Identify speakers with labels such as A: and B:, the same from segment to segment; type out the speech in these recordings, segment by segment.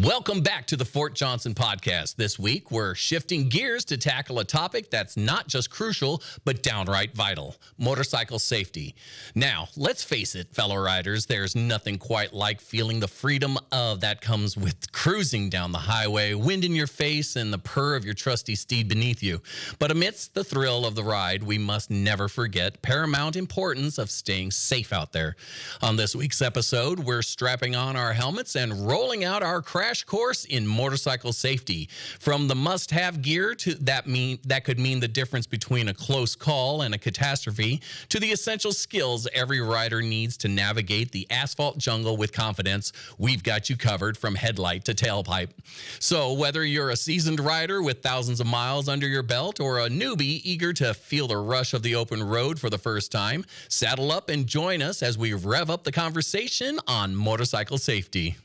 A: Welcome back to the Fort Johnson podcast. This week, we're shifting gears to tackle a topic that's not just crucial, but downright vital: motorcycle safety. Now, let's face it, fellow riders, there's nothing quite like feeling the freedom that comes with cruising down the highway, wind in your face, and the purr of your trusty steed beneath you. But amidst the thrill of the ride, we must never forget paramount importance of staying safe out there. On this week's episode, we're strapping on our helmets and rolling out our crash course in motorcycle safety. From the must-have gear to that could mean the difference between a close call and a catastrophe, to the essential skills every rider needs to navigate the asphalt jungle with confidence, we've got you covered from headlight to tailpipe. So whether you're a seasoned rider with thousands of miles under your belt or a newbie eager to feel the rush of the open road for the first time, saddle up and join us as we rev up the conversation on motorcycle safety.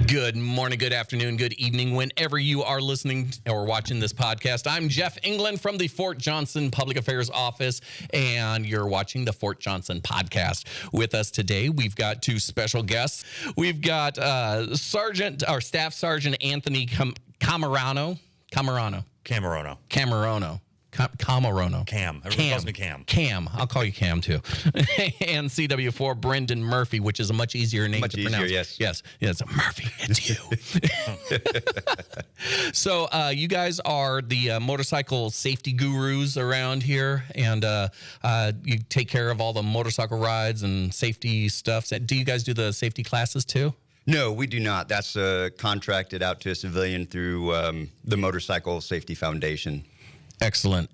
A: Good morning, good afternoon, good evening, whenever you are listening or watching this podcast. I'm Jeff England from the Fort Johnson Public Affairs Office, and you're watching the Fort Johnson podcast. With us today, we've got two special guests. We've got Staff Sergeant Anthony Camarano.
B: Cam. Everyone calls me Cam.
A: Cam. I'll call you Cam, too. And CW4 Brendan Murphy, which is a much easier name to pronounce.
B: Yes.
A: Yes. Murphy, it's you. So you guys are the motorcycle safety gurus around here, and you take care of all the motorcycle rides and safety stuff. Do you guys do the safety classes, too?
C: No, we do not. That's contracted out to a civilian through the Motorcycle Safety Foundation.
A: Excellent.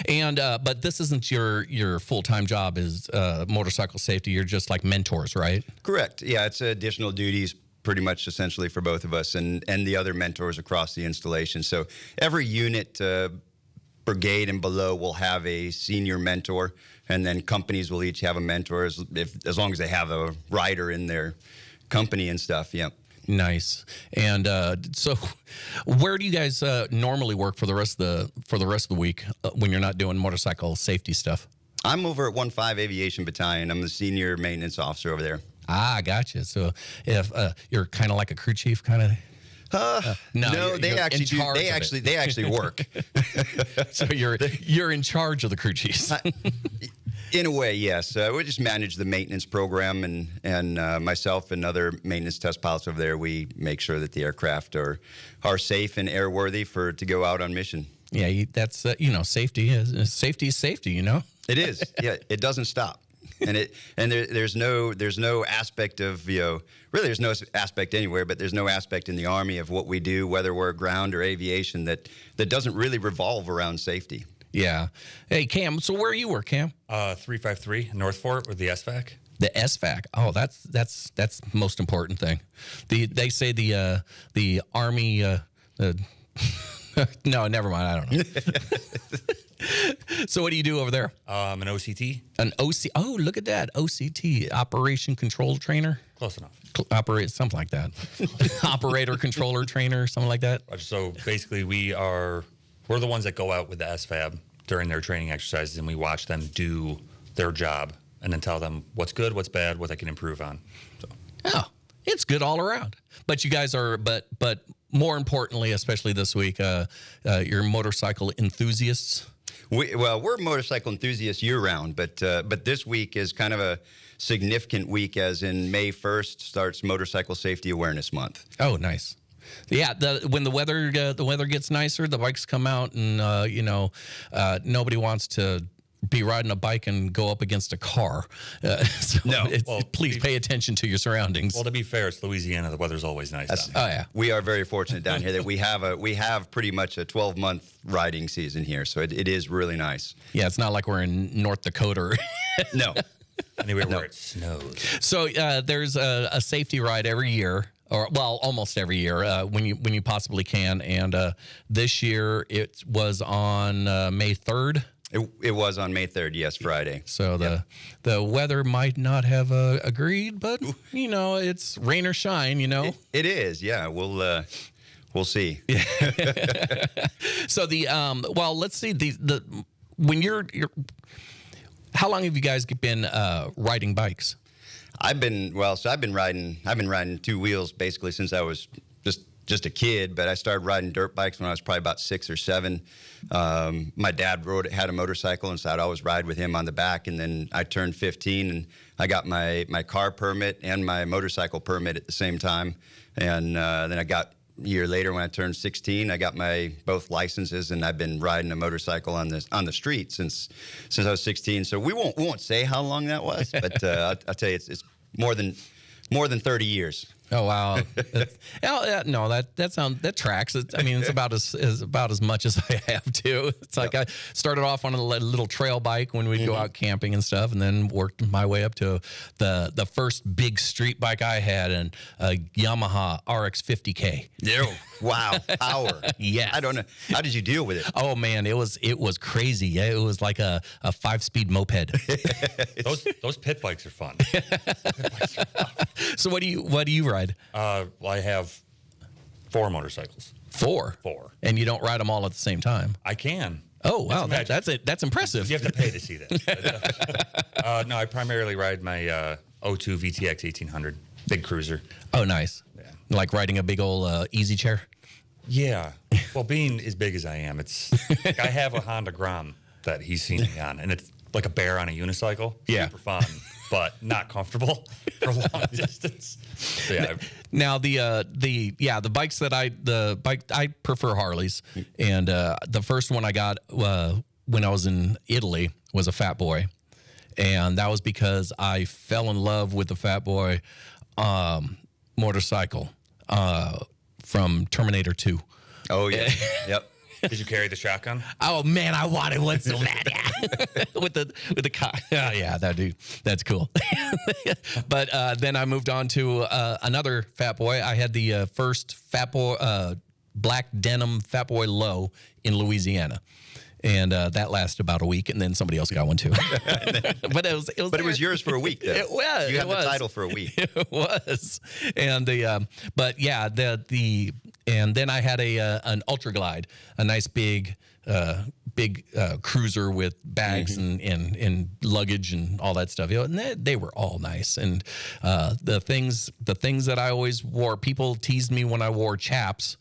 A: And but this isn't your full-time job is motorcycle safety. You're just like mentors, right?
C: Correct. Yeah, it's additional duties pretty much essentially for both of us and the other mentors across the installation. So every unit, brigade and below, will have a senior mentor, and then companies will each have a mentor as long as they have a rider in their company and stuff. Yeah.
A: Nice. And so, where do you guys normally work for the rest of the week when you're not doing motorcycle safety stuff?
C: I'm over at 1-5 Aviation Battalion. I'm the senior maintenance officer over there.
A: Ah, gotcha. So if you're kind of like a crew chief, kind of.
C: No, they actually work.
A: So you're in charge of the crew chiefs.
C: In a way, yes. We just manage the maintenance program, and myself and other maintenance test pilots over there, we make sure that the aircraft are safe and airworthy to go out on mission.
A: Yeah, that's safety is safety.
C: It is. Yeah, it doesn't stop, there's no aspect of really there's no aspect anywhere, but there's no aspect in the Army of what we do, whether we're ground or aviation, that doesn't really revolve around safety.
A: Yeah. Hey, Cam, so where you work, Cam?
B: 353 North Fort with the SVAC.
A: The SVAC. Oh, that's the most important thing. They say the Army. No, never mind. I don't know. So what do you do over there?
B: An OCT.
A: An OC. Oh, look at that. OCT, Operation Control Trainer.
B: Close enough.
A: Operate something like that. Operator Controller Trainer, something like that.
B: So basically, we're the ones that go out with the SFAB during their training exercises, and we watch them do their job and then tell them what's good, what's bad, what they can improve on. So.
A: Oh, it's good all around. But you guys are, but more importantly, especially this week, you're motorcycle enthusiasts.
C: We're motorcycle enthusiasts year-round, but this week is kind of a significant week, as in May 1st starts Motorcycle Safety Awareness Month.
A: Oh, nice. Yeah, when the weather gets nicer, the bikes come out, and nobody wants to be riding a bike and go up against a car. Please pay attention to your surroundings.
B: Well, to be fair, it's Louisiana. The weather's always nice.
A: Oh yeah,
C: we are very fortunate down here that we have pretty much a 12-month riding season here, so it is really nice.
A: Yeah, it's not like we're in North Dakota.
C: No,
B: anywhere where it snows.
A: So there's a safety ride every year. Almost every year when you possibly can. And this year it was on May 3rd.
C: It was on May 3rd, yes, Friday.
A: So the weather might not have agreed, but it's rain or shine.
C: It is. Yeah, we'll see.
A: So let's see when you're How long have you guys been riding bikes?
C: I've been riding two wheels basically since I was just a kid, but I started riding dirt bikes when I was probably about 6 or 7. My dad had a motorcycle, and so I'd always ride with him on the back. And then I turned 15, and I got my car permit and my motorcycle permit at the same time. And then I got a year later when I turned 16, I got my both licenses, and I've been riding a motorcycle on the street since I was 16. So we won't say how long that was, but I'll tell you, it's more than 30 years.
A: Oh wow! No, that tracks. I mean, it's about as much as I have too. It's like I started off on a little trail bike when we'd go out camping and stuff, and then worked my way up to the first big street bike I had, and a Yamaha RX 50K.
C: Wow, power.
A: Yes.
C: I don't know. How did you deal with it?
A: Oh man, it was crazy. Yeah, it was like a 5-speed moped.
B: Those pit bikes are fun.
A: So what do you ride?
B: Well, I have 4 motorcycles.
A: 4?
B: 4. And
A: And you don't ride them all at the same time?
B: I can.
A: Oh wow, that's impressive.
B: You have to pay to see that. No, I primarily ride my 02 VTX 1800, big cruiser.
A: Oh nice.
B: Yeah.
A: Like riding a big old easy chair.
B: Yeah. Well, being as big as I am, it's like I have a Honda Grom that he's seen me on, and it's like a bear on a unicycle.
A: Yeah.
B: Super fun, but not comfortable for long distance. So, yeah.
A: Now the bikes that I prefer Harleys, and the first one I got when I was in Italy was a Fat Boy, and that was because I fell in love with the Fat Boy motorcycle from Terminator 2.
C: Oh yeah, yep.
B: Did you carry the shotgun?
A: Oh man, I wanted one so bad. Yeah. with the car. Oh yeah, that's cool. But then I moved on to another Fat Boy. I had the first Fat Boy black denim Fat Boy low in Louisiana. And that lasted about a week, and then somebody else got one too. But it was
C: yours for a week, though.
A: It was.
C: You had the title for a week.
A: It was. And and then I had an Ultra Glide, a nice big cruiser with bags and luggage and all that stuff. And they were all nice. And the things that I always wore, people teased me when I wore chaps.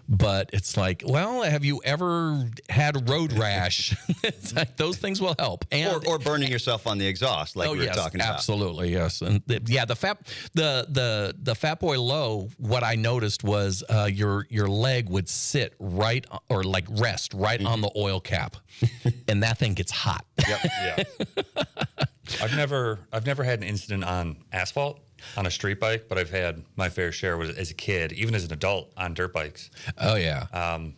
A: But it's like, well, have you ever had road rash? It's like, those things will help, and
C: or burning yourself on the exhaust, like we were talking about.
A: Absolutely, yes. And the Fat Boy low. What I noticed was your leg would sit right, or like rest right on the oil cap, and that thing gets hot.
C: Yep.
B: Yeah. I've never had an incident on asphalt on a street bike, but I've had my fair share as a kid, even as an adult, on dirt bikes.
A: Oh yeah.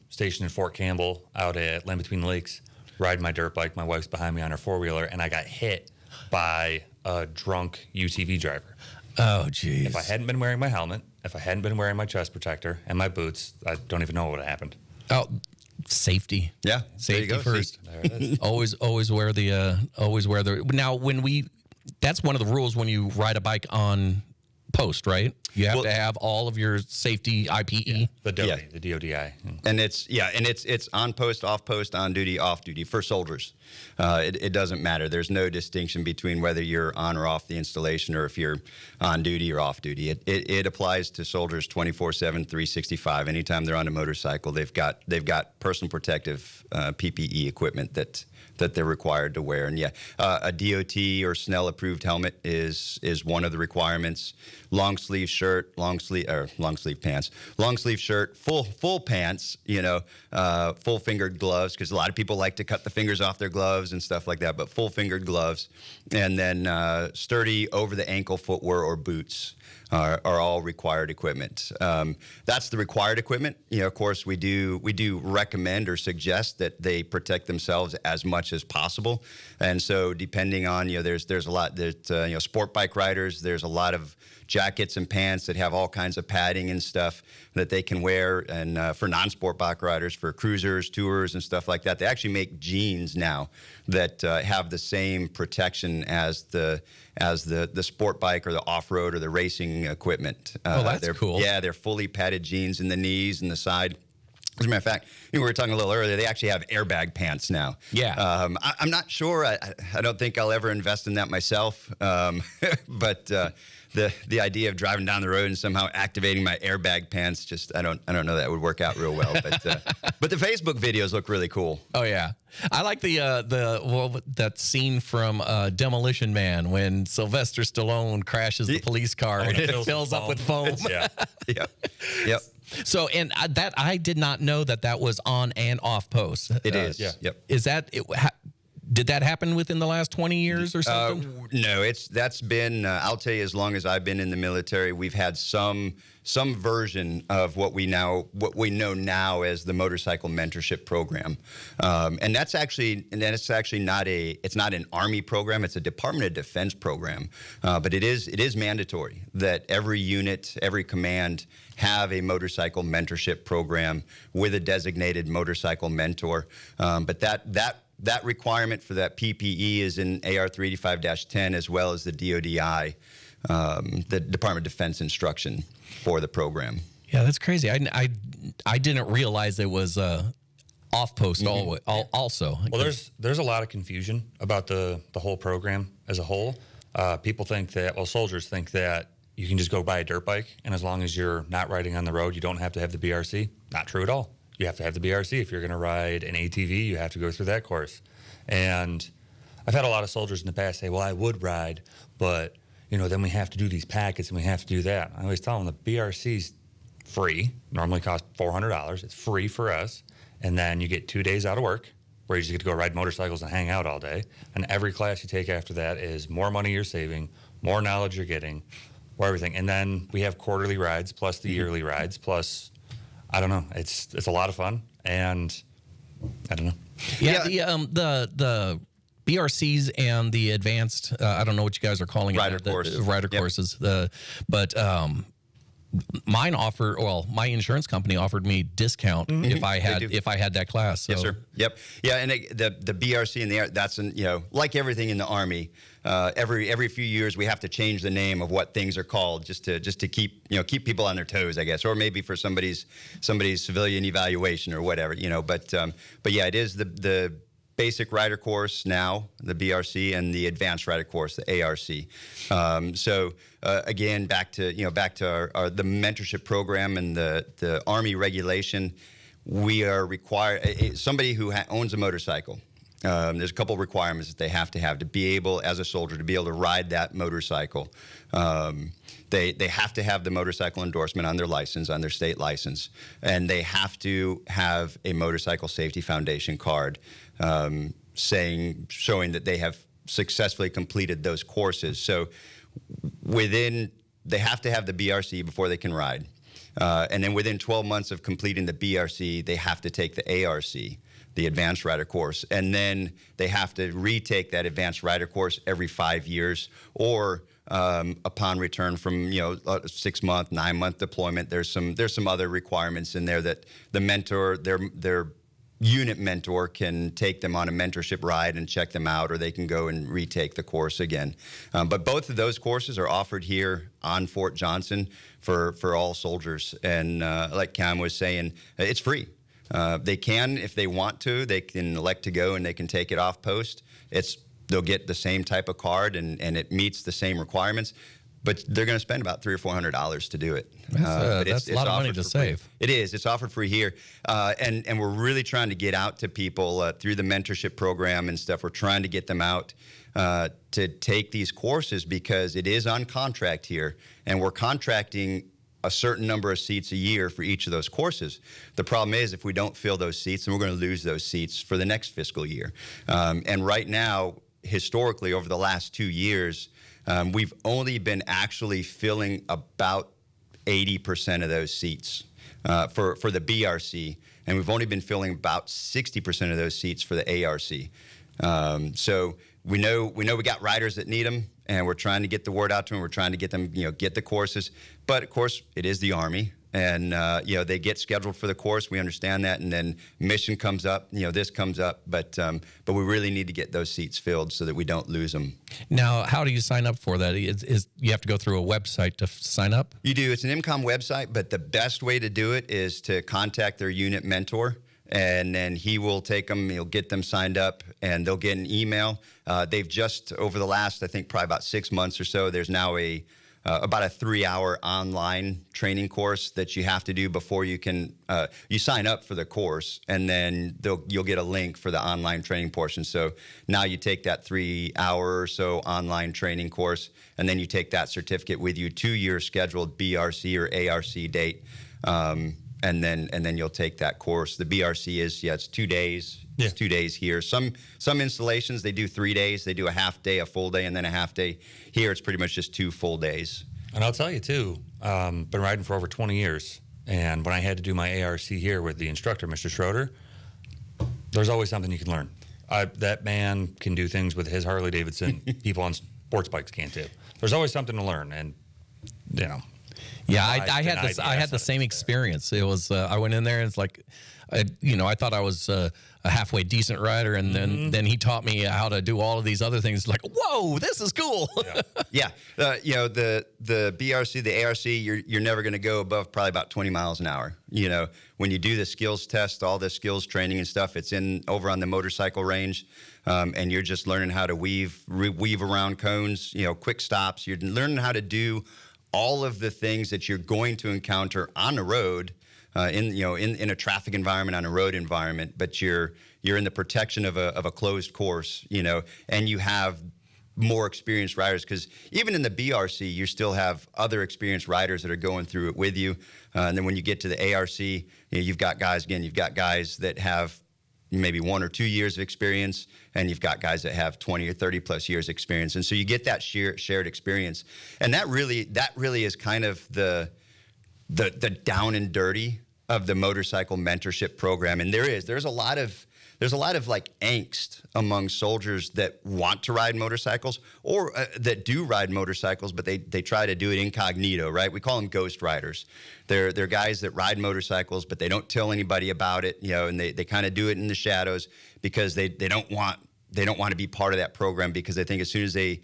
B: Stationed in Fort Campbell out at Land Between Lakes, riding my dirt bike. My wife's behind me on her 4-wheeler, and I got hit by a drunk UTV driver.
A: Oh geez.
B: If I hadn't been wearing my helmet, if I hadn't been wearing my chest protector and my boots, I don't even know what would have happened.
A: Oh, safety.
C: Yeah.
A: Safety first.
B: There it is.
A: Always wear the. Now that's one of the rules when you ride a bike on post, right? You have to have all of your safety IPE.
B: The DODI.
C: And it's on post, off post, on duty, off duty for soldiers. It doesn't matter. There's no distinction between whether you're on or off the installation, or if you're on duty or off duty. It applies to soldiers 24/7, 365. Anytime they're on a motorcycle, they've got personal protective PPE equipment that they're required to wear. And a DOT or Snell approved helmet is one of the requirements. Long sleeve shirt, long sleeve pants, long sleeve shirt, full pants, full fingered gloves, because a lot of people like to cut the fingers off their gloves and stuff like that, but full fingered gloves, and then sturdy over the ankle footwear or boots are all required equipment. That's the required equipment. Of course, we do recommend or suggest that they protect themselves as much as possible. And so, depending on there's a lot that sport bike riders. There's a lot of jackets and pants that have all kinds of padding and stuff that they can wear. And for non-sport bike riders, for cruisers, tours, and stuff like that, they actually make jeans now that have the same protection as the sport bike or the off-road or the racing equipment.
A: Oh, that's cool.
C: Yeah, they're fully padded jeans in the knees and the side. As a matter of fact, we were talking a little earlier, they actually have airbag pants now.
A: Yeah.
C: I'm not sure. I don't think I'll ever invest in that myself. But the idea of driving down the road and somehow activating my airbag pants, just I don't know that would work out real well. But the Facebook videos look really cool.
A: Oh yeah, I like that scene from Demolition Man when Sylvester Stallone crashes the police car and it fills up with foam.
B: Yeah.
C: Yep.
A: So, and that I did not know that was on and off post.
C: It is.
B: Yeah.
C: Yep.
A: Is that did that happen within the last 20 years or something?
C: No, that's been. I'll tell you, as long as I've been in the military, we've had some version of what we know now as the motorcycle mentorship program, and that's actually not an Army program. It's a Department of Defense program, but it is mandatory that every unit, every command have a motorcycle mentorship program with a designated motorcycle mentor. But that requirement for that PPE is in AR 385-10 as well as the DODI, the Department of Defense instruction for the program.
A: Yeah, that's crazy. I didn't realize it was off post also.
B: Well, there's a lot of confusion about the whole program as a whole. People think that, soldiers think that you can just go buy a dirt bike, and as long as you're not riding on the road, you don't have to have the BRC. Not true at all. You have to have the BRC. If you're going to ride an ATV, you have to go through that course. And I've had a lot of soldiers in the past say, well, I would ride, but then we have to do these packets and we have to do that. I always tell them the BRC's free, normally costs $400. It's free for us. And then you get 2 days out of work where you just get to go ride motorcycles and hang out all day. And every class you take after that is more money you're saving, more knowledge you're getting, more everything. And then we have quarterly rides plus the yearly rides plus, I don't know. It's a lot of fun, and I don't know.
A: Yeah, the BRCs and the advanced, I don't know what you guys are calling it.
C: Rider course.
A: Rider courses. But my insurance company offered me discount if I had that class. So.
C: Yes, sir. Yep. Yeah, and the BRC and that's like everything in the Army. Every few years we have to change the name of what things are called just to keep people on their toes, I guess, or maybe for somebody's civilian evaluation or whatever, But yeah, it is the basic rider course now, the BRC, and the advanced rider course, the ARC. So again, back to the mentorship program and the Army regulation. We are required somebody who owns a motorcycle. There's a couple of requirements that they have to be able, as a soldier, to be able to ride that motorcycle. They have to have the motorcycle endorsement on their license, on their state license, and they have to have a Motorcycle Safety Foundation card showing that they have successfully completed those courses. So they have to have the BRC before they can ride. And then within 12 months of completing the BRC, they have to take the ARC, the Advanced Rider course. And then they have to retake that Advanced Rider course every 5 years, or upon return from a 6-month, 9-month deployment. There's some other requirements in there that the mentor, their unit mentor, can take them on a mentorship ride and check them out, or they can go and retake the course again. But both of those courses are offered here on Fort Johnson for all soldiers. And like Cam was saying, it's free. They can, if they want to, they can elect to go and they can take it off post. They'll get the same type of card and it meets the same requirements. But they're going to spend about $300 or $400 to do it.
A: That's a lot of money to save.
C: It is. It's offered free here, and we're really trying to get out to people through the mentorship program and stuff. We're trying to get them out to take these courses because it is on contract here, and we're contracting a certain number of seats a year for each of those courses. The problem is if we don't fill those seats, then we're going to lose those seats for the next fiscal year. And right now, historically, over the last 2 years, we've only been actually filling about 80% of those seats for the BRC, and we've only been filling about 60% of those seats for the ARC. So we know we got riders that need them, and we're trying to get the word out to them. We're trying to get them, get the courses. But of course, it is the Army. And, they get scheduled for the course. We understand that. And then mission comes up, this comes up. But we really need to get those seats filled so that we don't lose them.
A: Now, how do you sign up for that? Is you have to go through a website to sign up?
C: You do. It's an MCOM website, but the best way to do it is to contact their unit mentor. And then he will take them, he'll get them signed up, and they'll get an email. They've just, over the last, I think, probably about 6 months or so, there's now about a 3-hour online training course that you have to do before you can, you sign up for the course, and then you'll get a link for the online training portion. So now you take that 3-hour or so online training course, and then you take that certificate with you to your scheduled BRC or ARC date. And then you'll take that course. The BRC is, it's 2 days.
B: Yeah.
C: It's 2 days here. Some installations, they do 3 days. They do a half day, a full day, and then a half day. Here, it's pretty much just 2 full days.
B: And I'll tell you, too, been riding for over 20 years. And when I had to do my ARC here with the instructor, Mr. Schroeder, there's always something you can learn. That man can do things with his Harley-Davidson people on sports bikes can't do. There's always something to learn. And,
A: Yeah, I had the same experience. It was I went in there and it's like, I thought I was a halfway decent rider, and then he taught me how to do all of these other things. Like, whoa, this is cool.
C: Yeah, the BRC, the ARC, you're never going to go above probably about 20 miles an hour. When you do the skills test, all the skills training and stuff, it's over on the motorcycle range, and you're just learning how to weave around cones, quick stops. You're learning how to do all of the things that you're going to encounter on the road, in a traffic environment, on a road environment, but you're in the protection of a closed course, and you have more experienced riders, because even in the BRC, you still have other experienced riders that are going through it with you. And then when you get to the ARC, you've got guys that have maybe 1 or 2 years of experience, and you've got guys that have 20 or 30 plus years experience. And so you get that shared experience. And that really is kind of the down and dirty of the motorcycle mentorship program. And there's a lot of like angst among soldiers that want to ride motorcycles, or that do ride motorcycles, but they try to do it incognito, right? We call them ghost riders. They're guys that ride motorcycles, but they don't tell anybody about it, and they kind of do it in the shadows because they don't want to be part of that program, because they think as soon as they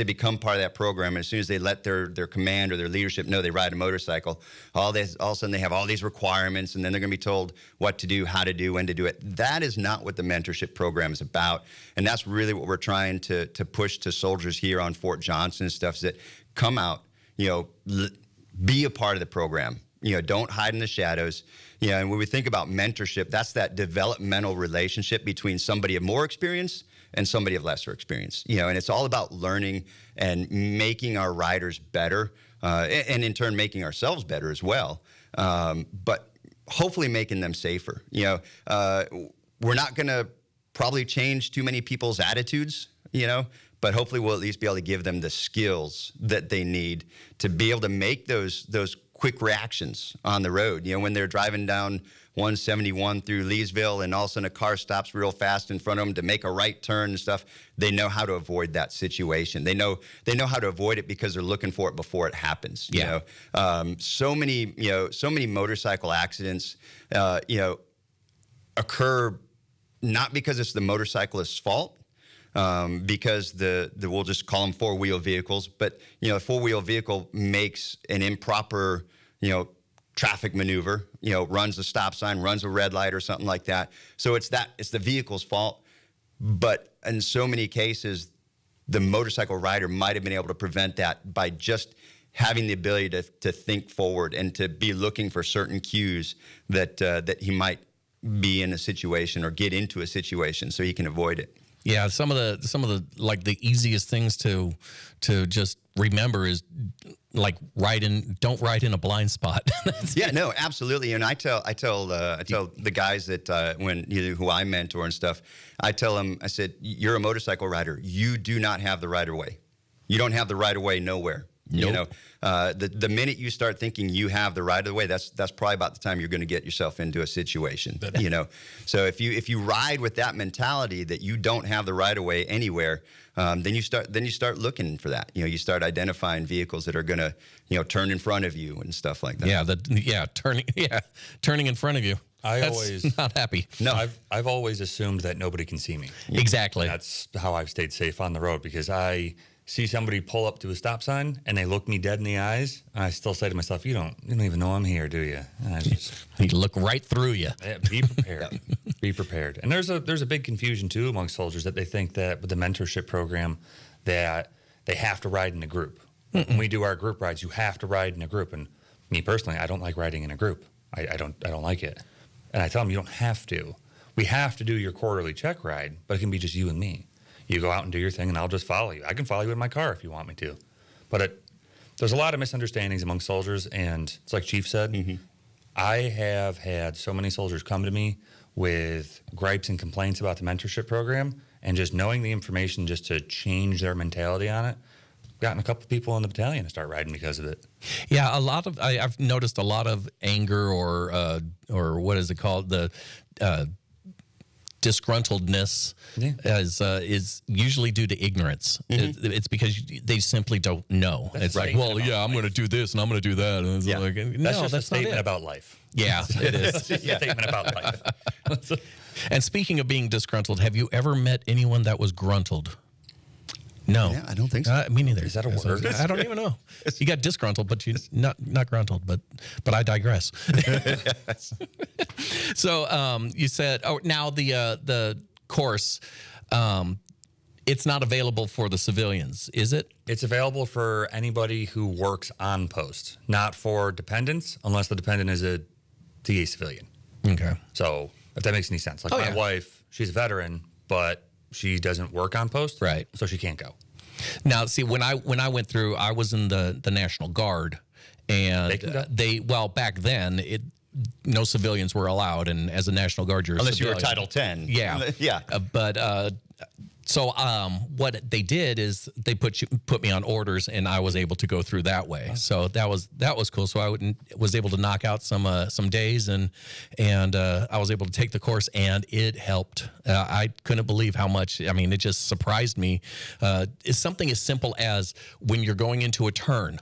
C: become part of that program, and as soon as they let their command or their leadership know they ride a motorcycle, all of a sudden they have all these requirements, and then they're going to be told what to do, how to do, when to do it. That is not what the mentorship program is about, and that's really what we're trying to push to soldiers here on Fort Johnson and stuff, is that come out, be a part of the program. Don't hide in the shadows. And when we think about mentorship, that's that developmental relationship between somebody of more experience and somebody of lesser experience. And it's all about learning and making our riders better, and in turn making ourselves better as well. But hopefully making them safer. We're not going to probably change too many people's attitudes, but hopefully we'll at least be able to give them the skills that they need to be able to make those quick reactions on the road. When they're driving down 171 through Leesville and all of a sudden a car stops real fast in front of them to make a right turn and stuff, they know how to avoid that situation. They know how to avoid it because they're looking for it before it happens. So many motorcycle accidents, occur not because it's the motorcyclist's fault, because we'll just call them four-wheel vehicles, but a four-wheel vehicle makes an improper, traffic maneuver, runs a stop sign, runs a red light or something like that. So it's the vehicle's fault. But in so many cases, the motorcycle rider might have been able to prevent that by just having the ability to think forward and to be looking for certain cues that he might be in a situation or get into a situation so he can avoid it.
A: Yeah, some of the like the easiest things to just remember is like don't ride in a blind spot.
C: Yeah, no, absolutely. And I tell the guys that who I mentor and stuff, I tell them, I said, you're a motorcycle rider. You do not have the right of way. You don't have the right of way nowhere. You know, the minute you start thinking you have the right of way, that's probably about the time you're going to get yourself into a situation. You know, so if you ride with that mentality that you don't have the right of way anywhere, then you start looking for that. You know, you start identifying vehicles that are going to, you know, turn in front of you and stuff like that.
A: Turning in front of you. That's
B: always
A: not happy.
C: No,
B: I've always assumed that nobody can see me.
A: Exactly.
B: That's how I've stayed safe on the road, because I see somebody pull up to a stop sign and they look me dead in the eyes, and I still say to myself, "You don't even know I'm here, do you?" And I just
A: He look right through you.
B: be prepared. Be prepared. And there's a big confusion too among soldiers that they think that with the mentorship program that they have to ride in a group. When we do our group rides, you have to ride in a group. And me personally, I don't like riding in a group. I don't like it. And I tell them, you don't have to. We have to do your quarterly check ride, but it can be just you and me. You go out and do your thing, and I'll just follow you. I can follow you in my car if you want me to. But there's a lot of misunderstandings among soldiers, and it's like Chief said, I have had so many soldiers come to me with gripes and complaints about the mentorship program, and just knowing the information just to change their mentality on it, gotten a couple people in the battalion to start riding because of it.
A: Yeah, I've noticed a lot of anger or what is it called, the disgruntledness is usually due to ignorance. It's because they simply don't know. It's like, well, yeah, I'm going to do this and I'm going to do that. And it's like, no,
B: that's just a statement
A: not it.
B: about life.
A: Yeah, it is.
B: It's just a statement about life.
A: And speaking of being disgruntled, have you ever met anyone that was gruntled? No,
C: Yeah, I don't think so.
A: Me neither.
B: Is that a word?
A: I don't even know. You got disgruntled, but you not gruntled. But I digress. So you said, now the course, it's not available for the civilians, is it?
B: It's available for anybody who works on post, not for dependents, unless the dependent is a TA civilian.
A: Okay.
B: So if that makes any sense. Like my wife, she's a veteran, but she doesn't work on post.
A: Right.
B: So she can't go.
A: Now, see, when I went through, I was in the National Guard, and back then, no civilians were allowed, and as a National Guard, you're
C: Unless
A: a civilian.
C: you were Title 10.
A: Yeah,
C: yeah.
A: So what they did is they put me on orders, and I was able to go through that way. So that was cool. So I was able to knock out some days, and I was able to take the course, and it helped. I couldn't believe how much. I mean, it just surprised me. It's something as simple as when you're going into a turn,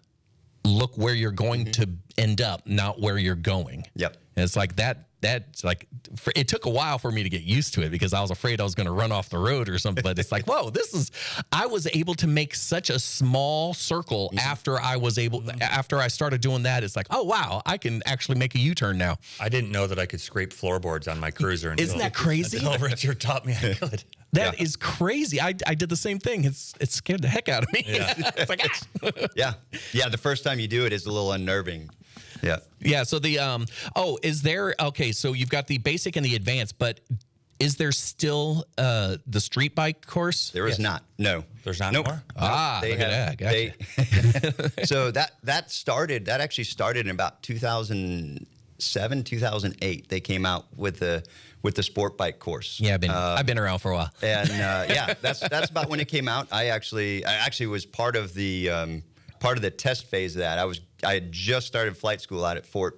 A: look where you're going to end up, not where you're going.
C: Yep.
A: And it's like that. That's like, it took a while for me to get used to it because I was afraid I was going to run off the road or something. But it's like, whoa, I was able to make such a small circle after I started doing that. It's like, oh, wow, I can actually make a U-turn now.
B: I didn't know that I could scrape floorboards on my cruiser.
A: Isn't that crazy?
B: Until Richard taught me I could.
A: That is crazy. I did the same thing. It scared the heck out of me.
B: Yeah.
A: It's like,
C: Yeah. The first time you do it is a little unnerving. Yeah.
A: Yeah. So so you've got the basic and the advanced, but is there still the street bike course?
C: There is not. No.
B: There's not
C: Nope.
B: more?
C: They
A: look at that. Gotcha.
C: So that actually started in about 2007, 2008. They came out with the sport bike course.
A: Yeah, I've been around for a while.
C: And that's about when it came out. I actually was part of the test phase of that. I had just started flight school out at Fort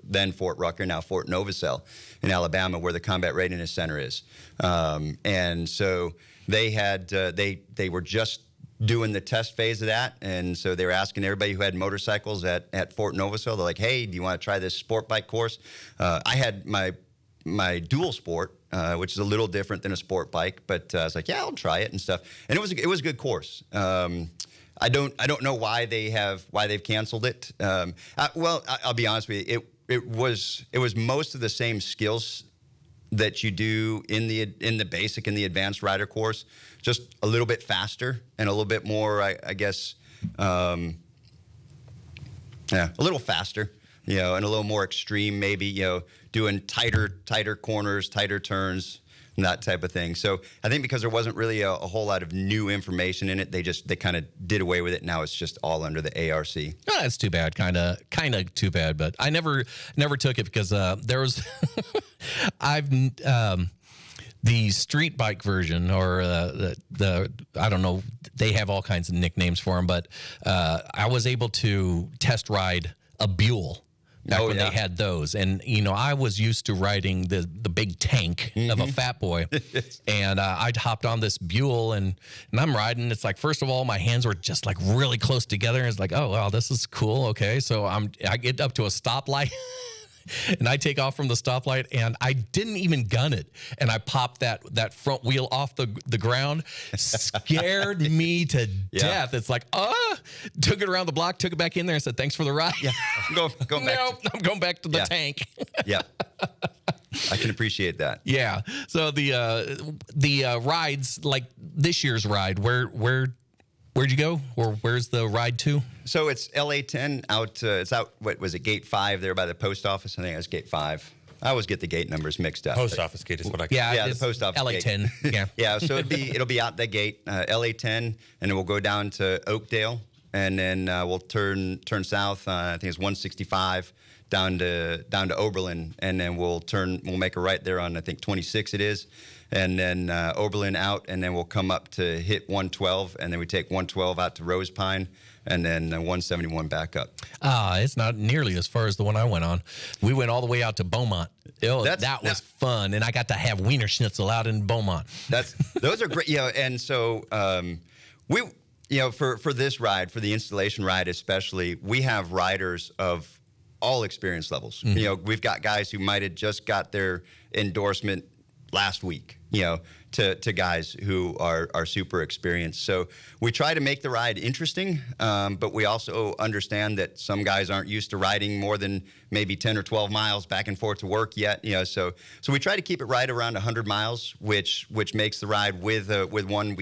C: Rucker, now Fort Novosel in Alabama, where the Combat Readiness Center is. And so they had they were just doing the test phase of that, and so they were asking everybody who had motorcycles at Fort Novosel. They're like, "Hey, do you want to try this sport bike course?" I had my dual sport, which is a little different than a sport bike, but I was like, "Yeah, I'll try it" and stuff. And it was a good course. I don't know why they've canceled it. I'll be honest with you. It was most of the same skills that you do in the basic and the advanced rider course, just a little bit faster and a little bit more, I guess, a little faster, and a little more extreme, maybe, doing tighter corners, tighter turns, and that type of thing. So I think because there wasn't really a whole lot of new information in it, they kind of did away with it. Now it's just all under the ARC.
A: Oh, that's too bad. Kind of too bad. But I never took it because there was The street bike version, or the I don't know, they have all kinds of nicknames for them, but I was able to test ride a Buell back when they had those. And, you know, I was used to riding the big tank of a fat boy. And I'd hopped on this Buell and I'm riding. It's like, first of all, my hands were just like really close together. And it's like, oh, wow, this is cool. Okay. So I get up to a stoplight. And I take off from the stoplight, and I didn't even gun it. And I popped that front wheel off the ground. Scared me to death. It's like, took it around the block, took it back in there, and said, thanks for the ride.
C: Yeah, going back.
A: No, I'm going back to the tank.
C: Yeah, I can appreciate that.
A: Yeah. So the rides, like this year's ride, where'd you go, or where's the ride to?
C: So it's LA10 out. It's out. What was it? Gate 5 there by the post office. I think it was Gate 5. I always get the gate numbers mixed up.
B: Post office gate is what I call
A: Yeah,
C: the post office
A: LA10.
C: gate.
A: Yeah.
C: Yeah. So it'll be out that gate, LA10, and then we'll go down to Oakdale, and then we'll turn south. I think it's 165 down to Oberlin, and then we'll make a right there on, I think 26 it is. And then Oberlin out, and then we'll come up to hit 112, and then we take 112 out to Rose Pine, and then 171 back up.
A: It's not nearly as far as the one I went on. We went all the way out to Beaumont. That was fun, and I got to have Wiener Schnitzel out in Beaumont.
C: Those are great, and so we, for this ride, for the installation ride especially, we have riders of all experience levels. Mm-hmm. We've got guys who might have just got their endorsement last week, to guys who are super experienced. So we try to make the ride interesting, but we also understand that some guys aren't used to riding more than maybe 10 or 12 miles back and forth to work yet. So we try to keep it right around 100 miles, which makes the ride with one.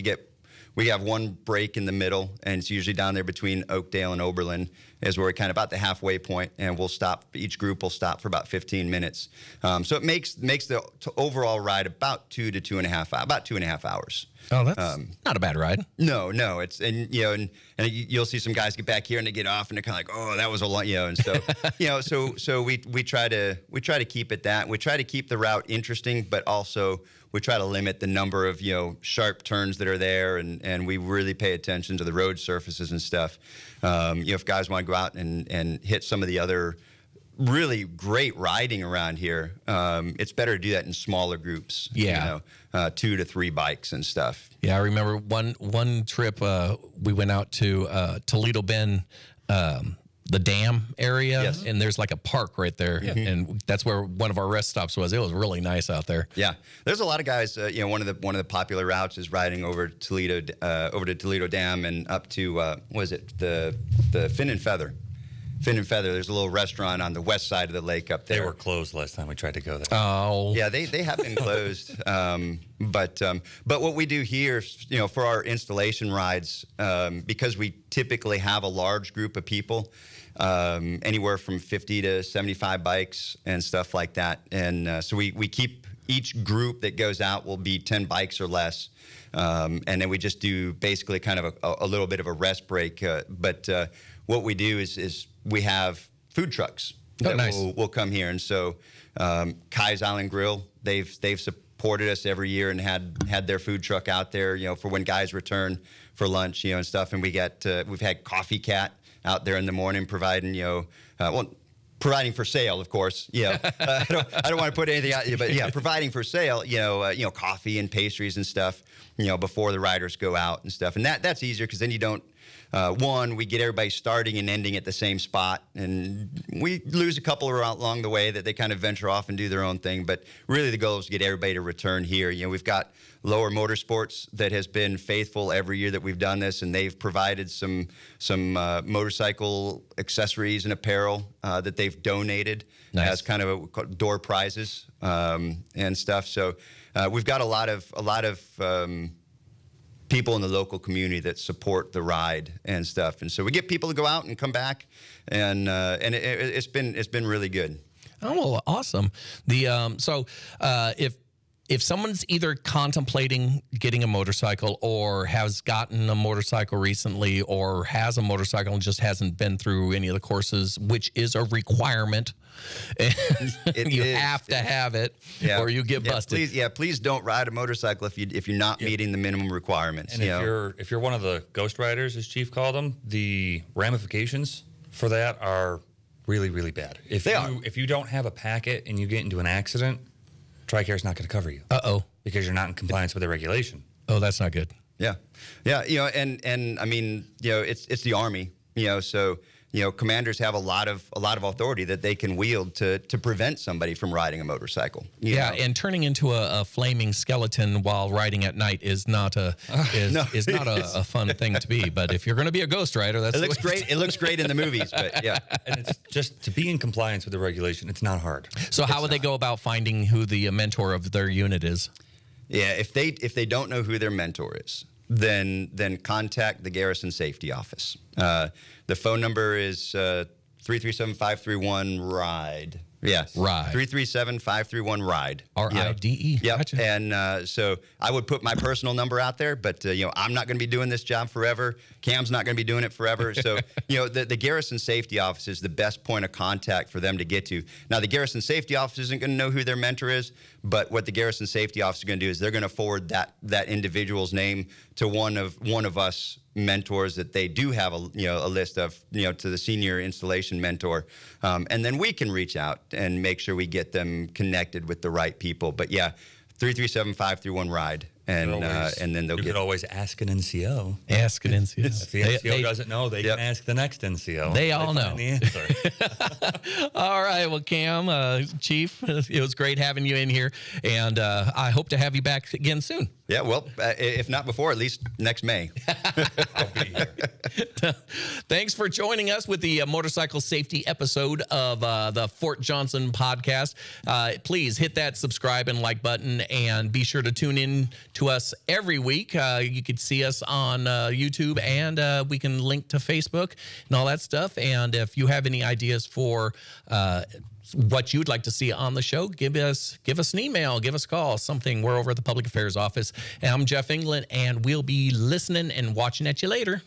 C: We have one break in the middle, and it's usually down there between Oakdale and Oberlin is where we're kind of about the halfway point, and we'll stop. Each group will stop for about 15 minutes. So it makes the overall ride about 2.5 hours.
A: Oh, that's not a bad ride.
C: No, it's and you'll see some guys get back here and they get off and they're kind of like, oh, that was a lot, and so so we try to keep it that. We try to keep the route interesting, but also we try to limit the number of sharp turns that are there, and we really pay attention to the road surfaces and stuff. If guys want to go out and hit some of the other really great riding around here, it's better to do that in smaller groups. Yeah, 2 to 3 bikes and stuff.
A: Yeah, I remember one trip we went out to Toledo Bend. The dam area, yes. And there's like a park right there, and that's where one of our rest stops was. It was really nice out there.
C: Yeah, there's a lot of guys. One of the popular routes is riding over to Toledo Dam and up to the Fin and Feather. Fin and Feather. There's a little restaurant on the west side of the lake up there.
B: They were closed last time we tried to go there.
A: Oh,
C: yeah, they have been closed. But what we do here, for our installation rides, because we typically have a large group of people. Anywhere from 50 to 75 bikes and stuff like that. And so we keep each group that goes out will be 10 bikes or less. And then we just do basically kind of a little bit of a rest break. But what we do is we have food trucks that will come here. And so Kai's Island Grill, they've supported us every year and had their food truck out there, for when guys return for lunch, and stuff. And we've had Coffee Cat out there in the morning providing, providing for sale, of course. I don't want to put anything out, but yeah, providing for sale, coffee and pastries and stuff, before the riders go out and stuff. And that's easier because then you don't, we get everybody starting and ending at the same spot, and we lose a couple along the way that they kind of venture off and do their own thing. But really the goal is to get everybody to return here. We've got Lower Motorsports that has been faithful every year that we've done this, and they've provided some motorcycle accessories and apparel that they've donated as kind of door prizes and stuff. So we've got a lot of people in the local community that support the ride and stuff, and so we get people to go out and come back, and it's been really good.
A: Oh, well, awesome. If if someone's either contemplating getting a motorcycle or has gotten a motorcycle recently or has a motorcycle and just hasn't been through any of the courses, which is a requirement, you have to have it or you get busted.
C: Please don't ride a motorcycle if you're not meeting the minimum requirements.
B: And if you're one of the ghost riders, as Chief called them, the ramifications for that are really, really bad. If you don't have a packet and you get into an accident, TRICARE's not going to cover you. Because you're not in compliance with the regulation.
A: Oh, that's not good.
C: Yeah. And I mean, it's the Army, so commanders have a lot of authority that they can wield to prevent somebody from riding a motorcycle. You know?
A: And turning into a flaming skeleton while riding at night is not a fun thing to be. But if you're going to be a ghost rider,
C: it looks great. It looks great in the movies, but yeah.
B: And it's just to be in compliance with the regulation. It's not hard.
A: So how would they go about finding who the mentor of their unit is?
C: Yeah, if they don't know who their mentor is, then contact the Garrison Safety Office. The phone number is 337-531-RIDE. Yes.
A: RIDE.
C: 337-531-RIDE.
A: RIDE.
C: Yep.
A: Gotcha.
C: And so I would put my personal number out there, but I'm not going to be doing this job forever. Cam's not going to be doing it forever. So the Garrison Safety Office is the best point of contact for them to get to. Now the Garrison Safety Office isn't going to know who their mentor is, but what the Garrison Safety Office is going to do is they're going to forward that individual's name to one of us mentors that they do have a list of, to the senior installation mentor, and then we can reach out and make sure we get them connected with the right people. But 337-531-RIDE, and then they'll
B: you
C: get.
B: could always ask an NCO.
A: Ask an NCO.
B: If the NCO doesn't know, they can ask the next NCO.
A: They all know
B: the answer.
A: All right, well, Cam, Chief, it was great having you in here, and I hope to have you back again soon.
C: Yeah, well, if not before, at least next May.
B: I'll be here.
A: Thanks for joining us with the motorcycle safety episode of the Fort Johnson podcast. Please hit that subscribe and like button, and be sure to tune in to us every week. You can see us on YouTube, and we can link to Facebook and all that stuff. And if you have any ideas for what you'd like to see on the show, give us an email, give us a call, something. We're over at the Public Affairs Office. And I'm Jeff England, and we'll be listening and watching at you later.